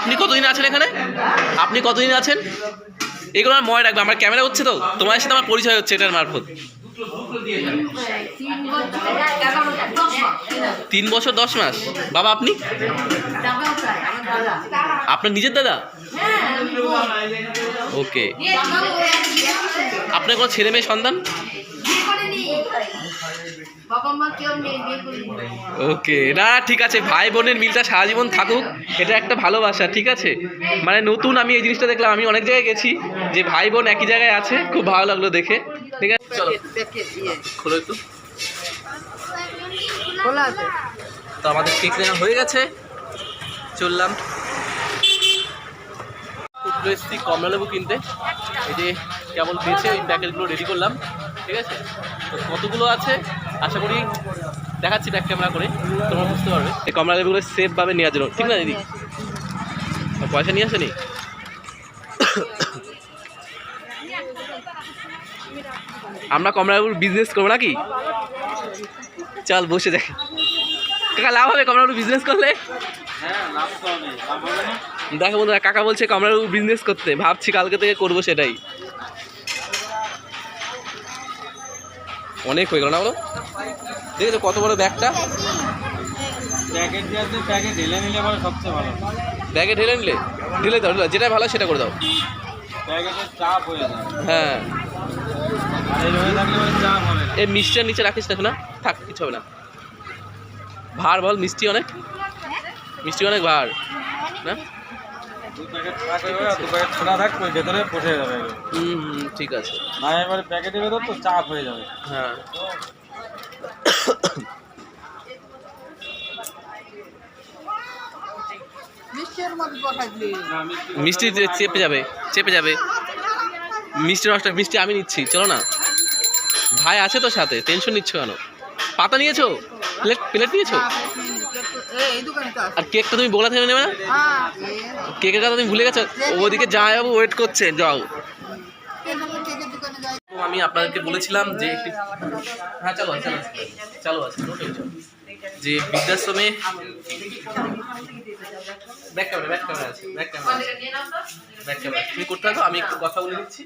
আপনি কতদিন আছেন এখানে? আপনি কতদিন আছেন? এগুলো আমার মনে রাখবে, আমার ক্যামেরা হচ্ছে তো, তোমার সাথে আমার পরিচয় হচ্ছে এটার মারফত। 3 বছর 10 মাস। বাবা আপনি? আপনার নিজের দাদা? ওকে। আপনার কোনো ছেলে মেয়ে সন্তান? ওকে, না ঠিক আছে, ভাই বোনের মিলটা সারা জীবন থাকুক, এটা একটা ভালোবাসা, ঠিক আছে। মানে নতুন আমি এই জিনিসটা দেখলাম, আমি অনেক জায়গায় গেছি যে ভাই বোন একই জায়গায় আছে, খুব ভালো লাগলো দেখে। ঠিক আছে, চলো খোলো একটু। তো আমাদের কেক নেওয়া হয়ে গেছে, চললাম। এসেছি কমলালেবু কিনতে, এই যে কেবল বেছে ওই প্যাকেটগুলো রেডি করলাম, ঠিক আছে। তো কতগুলো আছে আশা করি দেখাচ্ছি ব্যাক ক্যামেরা করে, তোমরা বুঝতে পারবে। এই কমলালেবুগুলো সেফভাবে নেওয়ার জন্য, ঠিক না দিদি? পয়সা নিয়ে আসেনি? আমরা কমলালেবুর বিজনেস করবো নাকি? চল বসে যাই। কাকা লাভ হবে কমলালেবুর বিজনেস করলে? দেখো বন্ধুরা, কাকা বলছে কমলালেবু বিজনেস করতে, ভাবছি কালকে থেকে করবো সেটাই। অনেক হয়ে গেল না বলো? দেখেছো কত বড় ব্যাগটা? প্যাকেট ঢেলে নিলে পরে সবচেয়ে ভালো। ব্যাগে ঢেলে নিলে ঢেলে দাও, যেটা ভালো সেটা করে দাও। প্যাকেটের চাপ হয়ে যায়। হ্যাঁ, এইভাবে থাকলে চাপ হবে। এই মিষ্টির নিচে রাখিস না, না থাক, কিছু হবে না। ভার বল, মিষ্টি অনেক, মিষ্টি অনেক ভার না? 2 প্যাকেট থাকবে আর 2 প্যাকেট খোলা থাকবে, ভেতরে বসে যাবে। ঠিক আছে। না এবারে প্যাকেটের ভেতর তো চাপ হয়ে যাবে। হ্যাঁ, মিষ্টি চেপে যাবে, চেপে যাবে। মিষ্টি নষ্ট, মিষ্টি আমি নিচ্ছি, চলো না। ভাই আছে তো সাথে, টেনশন নিচ্ছ কেন? পাতা নিয়েছো? প্লেট প্লেট নিয়েছো? আর কেকটা তুমি বলে থেকে নেবে না? কেকের কথা তুমি ভুলে গেছো? ওদিকে যাবো, ওয়েট করছে, যাও। আমি আপনাদেরকে বলেছিলাম যে একটি, হ্যাঁ চলো চলো চলো আছে যে বৃদ্ধাশ্রমে ব্যাক ক্যামেরা আছে, ব্যাক ক্যামেরা তুমি করতে থাকো, আমি একটু কথা বলে দিচ্ছি,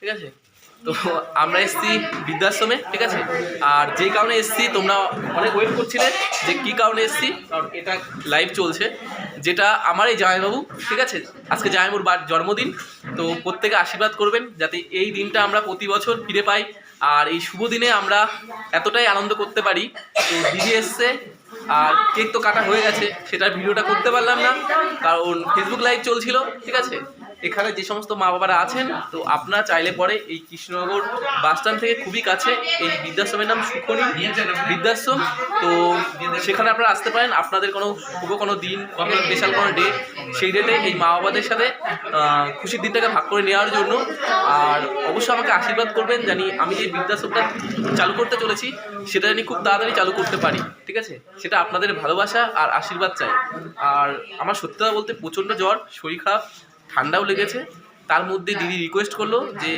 ঠিক আছে। তো আমরা এসেছি বৃদ্ধাশ্রমে, ঠিক আছে। আর যেই কারণে এসেছি তোমরা অনেক ওয়েট করছিলে যে কী কারণে এসেছি, কারণ এটা লাইভ চলছে, যেটা আমার এই জামাইবাবু, ঠিক আছে, আজকে জামাইবাবুর জন্মদিন। তো প্রত্যেকে আশীর্বাদ করবেন যাতে এই দিনটা আমরা প্রতি বছর ফিরে পাই, আর এই শুভ দিনে আমরা এতটাই আনন্দ করতে পারি। তো দিদি এসছে, আর কেক তো কাটা হয়ে গেছে, সেটার ভিডিওটা করতে পারলাম না কারণ ফেসবুক লাইভ চলছিল, ঠিক আছে। এখানে যে সমস্ত মা বাবারা আছেন, তো আপনারা চাইলে পরে এই কৃষ্ণনগর বাসস্ট্যান্ড থেকে খুবই কাছে এই বৃদ্ধাশ্রমের নাম সুখনী বৃদ্ধাশ্রম। তো সেখানে আপনারা আসতে পারেন, আপনাদের কোনো শুভ কোনো দিন, কোনো স্পেশাল কোনো ডে, সেই ডেটে এই মা বাবাদের সাথে খুশির দিনটাকে ভাগ করে নেওয়ার জন্য। আর অবশ্যই আমাকে আশীর্বাদ করবেন, জানি আমি যে বৃদ্ধাশ্রমটা চালু করতে চলেছি সেটা জানি খুব তাড়াতাড়ি চালু করতে পারি, ঠিক আছে। সেটা আপনাদের ভালোবাসা আর আশীর্বাদ চাই। আর আমার সত্যি কথা বলতে প্রচণ্ড জ্বর, শরীর খারাপ, ঠান্ডাও লেগেছে, তার মধ্যে দিদি রিকোয়েস্ট করলো যে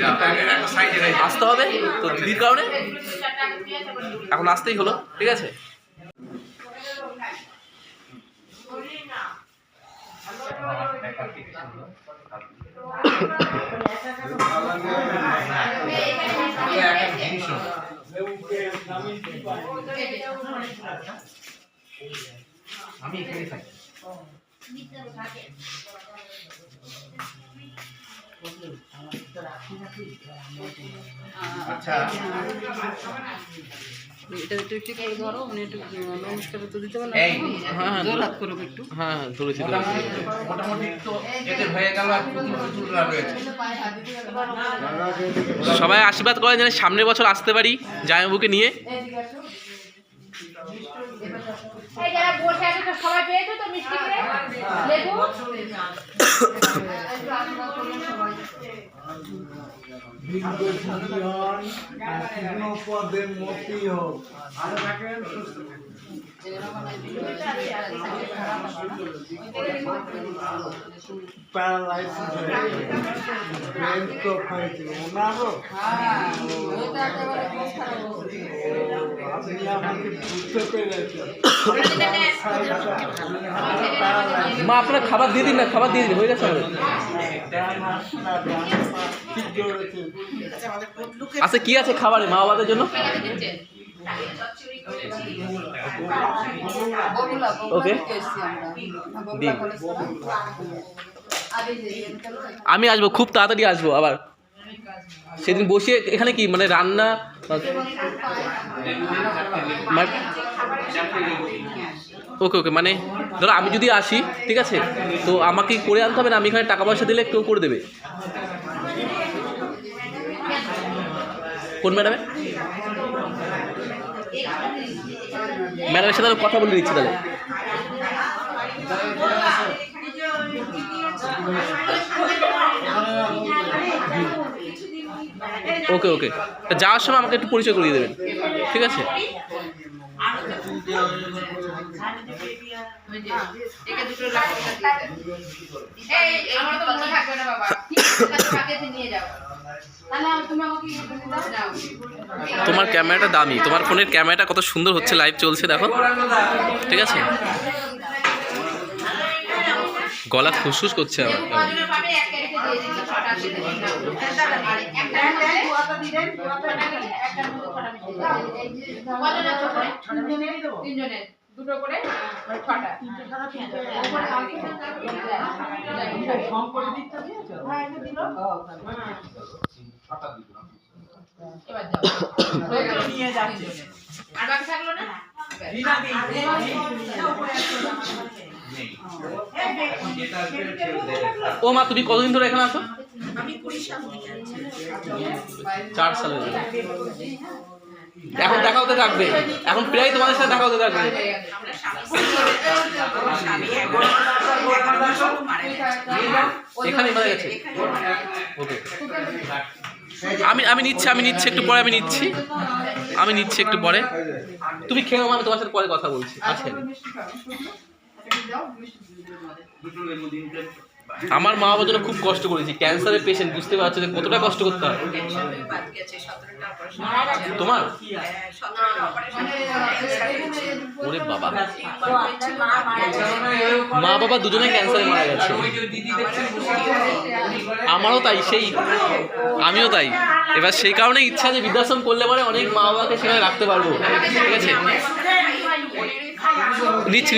আসতে হবে, তো দিদির কারণে এখন আসতেই হলো, ঠিক আছে। আমি এখানে থাকি। আচ্ছা, এটা একটু একটু করে ধরো, মানে একটু নমস্কার তো দিতে পারলে। হ্যাঁ জোর হাত করো একটু। হ্যাঁ ধরেছি, মোটামুটি তো এতে হয়ে গেল। আর সবাই আশীর্বাদ করেন যেন সামনের বছর আসতে পারি জামাইবাবুকে নিয়ে। যারা বসে আছে তো সবাই পেয়েছো তো মিষ্টি করে লেবু। পদের মতি হোক, ভালো থাকেন, সুস্থ থাকেন। প্যারালাইসিস হয়ে ব্রেন স্ট্রোক হয়েছিল ওনারও আপনি আমাকে বুঝতে পেরেছেন মা আপনার খাবার দিয়ে দিন না, খাবার দিয়ে দিন, হয়ে গেছে আমাদের। ঠিক ধরেছেন। আচ্ছা কি আছে খাবারে মা বাবাদের জন্য? ওকে দিন। আমি আসবো, খুব তাড়াতাড়ি আসবো আবার। সেদিন বসে এখানে কি মানে রান্না ওকে ওকে মানে ধরো আমি যদি আসি, ঠিক আছে, তো আমাকে করে আনতে হবে না? আমি এখানে টাকা পয়সা দিলে কেউ করে দেবে? কোন ম্যাডামে? ম্যাডামের সাথে কথা বলে দিচ্ছি তাহলে। ওকে ওকে, যাওয়ার সময় আমাকে একটু পরিচয় করিয়ে দেবেন, ঠিক আছে? তোমার ক্যামেরাটা দামি, তোমার ফোনের ক্যামেরাটা কত সুন্দর হচ্ছে, লাইভ চলছে দেখো, ঠিক আছে? গলা ফুসফুস করছে আমার। দুটো করে ছটা এবার যাও নিয়ে যাচ্ছে আর বাকি থাকলো না ও মা তুমি কতদিন ধরে এখানে আছো? আমি 20 সাল থেকে আছি 4 সাল ধরে। এখন দেখা হতে থাকবে, এখন প্রায় তোমাদের সাথে দেখা হতে থাকবে। এখানে মারা গেছে। ওকে আমি নিচ্ছি একটু পরে, আমি নিচ্ছি একটু পরে। তুমি খেয়ে আমি তোমার সাথে পরে কথা বলছি। আচ্ছা আমার মা বাবার জন্য খুব কষ্ট করেছি, ক্যান্সারের পেশেন্ট, বুঝতে পারছো যে কতটা কষ্ট করতে হয়। তোমার ওরে বাবা, মা বাবা দুজনে ক্যান্সারে মারা গেছে। আমারও তাই, আমিও তাই। এবার সেই কারণে ইচ্ছা যে বৃদ্ধাশ্রম করলে পরে অনেক মা বাবাকে সেখানে রাখতে পারবো, ঠিক আছে? নিচ্ছি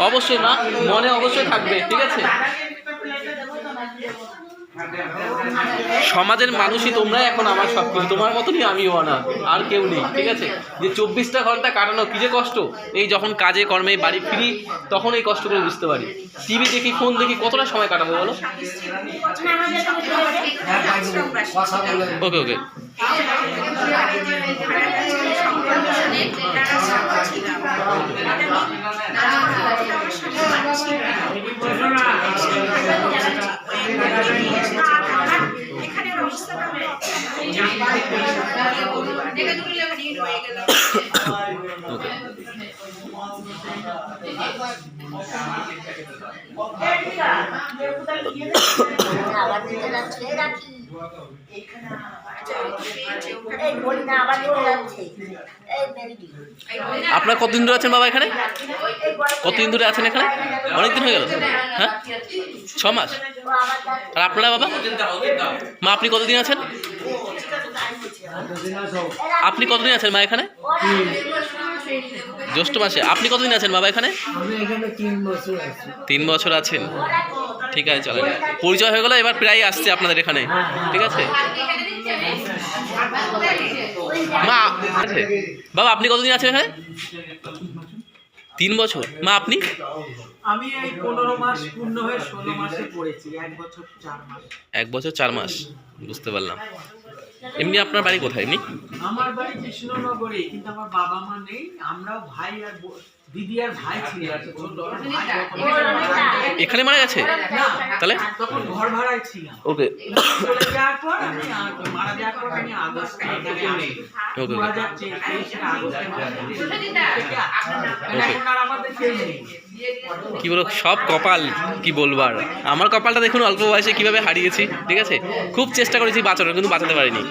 অবশ্যই মা, মনে অবশ্যই থাকবে, ঠিক আছে? সমাজের মানুষই তোমরাই এখন আমার সব কিছু, তোমার মতনই আমিও না, আর কেউ নেই, ঠিক আছে? যে 24টা ঘন্টা কাটানো কি যে কষ্ট, এই যখন কাজে কর্মে বাড়ি ফিরি তখন এই কষ্ট করে বুঝতে পারি। টিভি দেখি, ফোন দেখি, কতটা সময় কাটাবো বলো? ওকে ওকে আপনারা কতদিন ধরে আছেন বাবা এখানে? কতদিন ধরে আছেন এখানে? অনেকদিন হয়ে গেল, হ্যাঁ? 6 মাস। আর আপনারা বাবা মা আপনি কতদিন আছেন? আপনি কতদিন আছেন মা এখানে? জ্যৈষ্ঠ মাসে। আপনি কতদিন আছেন বাবা এখানে? 3 বছর আছেন, ঠিক আছে চলেন, পরিচয় হয়ে গেল। এবার প্রায় আসছে আপনাদের এখানে, ঠিক আছে? মা বাবা আপনি কতদিন আছেন এখানে? 3 বছর। মা আপনি? আমি এই 15 মাস পূর্ণ হয়ে 16 মাসে পড়েছি, 1 বছর 4 মাস। 1 বছর 4 মাস, বুঝতে পারলাম। এমনি আপনার বাড়ি কোথায় এমনি? আমার বাড়ি কৃষ্ণনগরে, কিন্তু আমার বাবা মা নেই। আমরাও ভাই আর দিদি আর ভাই ছিল, ছোট এখানে মারা গেছে? তাহলে তখন ঘর ভাড়ায় ছিলাম। ওকে চলে যাওয়ার পর আমি মারা যাওয়ার পর আমি আগস্টে এখানে আসি। ওকে 2023 আগস্টে এখন আর আমাদের কেউ নেই। কি বলবো, সব কপাল, কি বলবো আর। আমার কপালটা দেখুন অল্প বয়সে কিভাবে হারিয়েছি, ঠিক আছে। খুব চেষ্টা করেছি বাঁচানোর, কিন্তু বাঁচাতে পারিনি।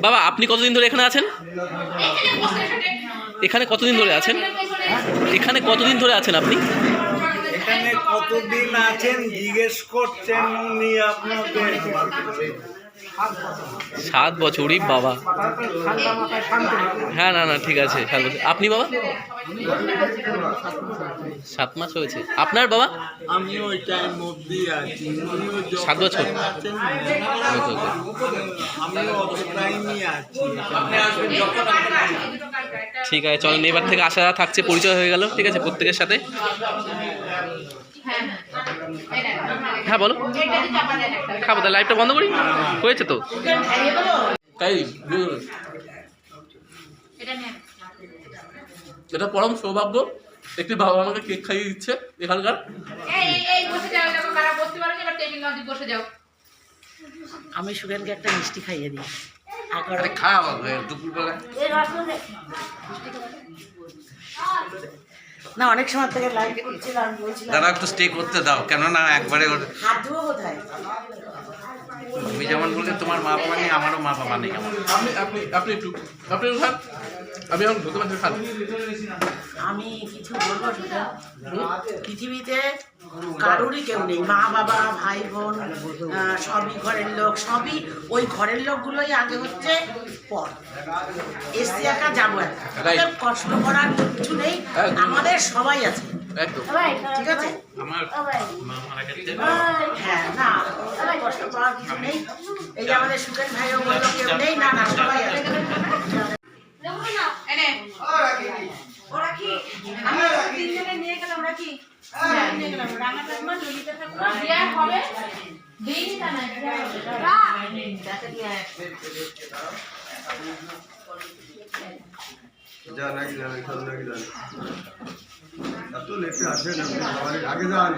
বাবা আপনি কতদিন ধরে এখানে আছেন? এখানে কতদিন ধরে আছেন? এখানে কতদিন ধরে আছেন আপনি? এখানে কতদিন আছেন জিজ্ঞেস করছেন উনি আপনাদের। 7 বছরই বাবা। হ্যাঁ না না ঠিক আছে 7 বছর। আপনি বাবা? 7 মাস হয়েছে। আপনার বাবা? আমি ওই টাইম অবধি আছি, উনিও 7 বছর। আমিও অত টাইমই আছি। ঠিক আছে চলেন, এবার থেকে আশা থাকছে, পরিচয় হয়ে গেল, ঠিক আছে প্রত্যেকের সাথে। হ্যাঁ বলো। খাবো, তাহলে লাইভটা বন্ধ করি, হয়েছে তো তাই। এটা পরম সৌভাগ্য, একটি বাবা আমাকে কেক খাইয়ে দিচ্ছে এখানকার। আমি সুরেনকে একটা মিষ্টি খাইয়ে দিই। খাওয়া দুপুরবেলা না অনেক সময় থেকে লাইভ করছিলাম, বলছিলাম দাদা একটু স্টে করতে দাও, কেননা একবারে হাত ধুবো কোথায়? তুমি যেমন বললে তোমার মা বাবা নেই, আমারও মা বাবা নেই। আপনি একটু খান, আমি এখন ধরতে পারছি খান। আমি কিছু বলবো সেটা, পৃথিবীতে কারোরই কেউ নেই, মা বাবা ভাই বোন সবই ঘরের লোক, সবই ওই ঘরের লোকগুলোই আগে হচ্ছে পর। এসছি একা যাবো একা, আমাদের কষ্ট করার কিছু নেই, আমাদের সবাই আছে, একদম ঠিক আছে। আমার মা মারা গেছে। হ্যাঁ না কষ্ট করার কিছু নেই। এই যে আমাদের সুখের ভাইও বললো কেউ নেই, না না সবাই আছে। ওরা কি তিনজনে নিয়ে গেলাম, ওরা কি নিয়ে গেলাম রাঙা ঠাকুমা ললিতা ঠাকুমা বিয়ে হবে দিন না না জানা কি জানা সন্ধ্যা কি জানা এত লেটে আসেন আপনি, আগে যান।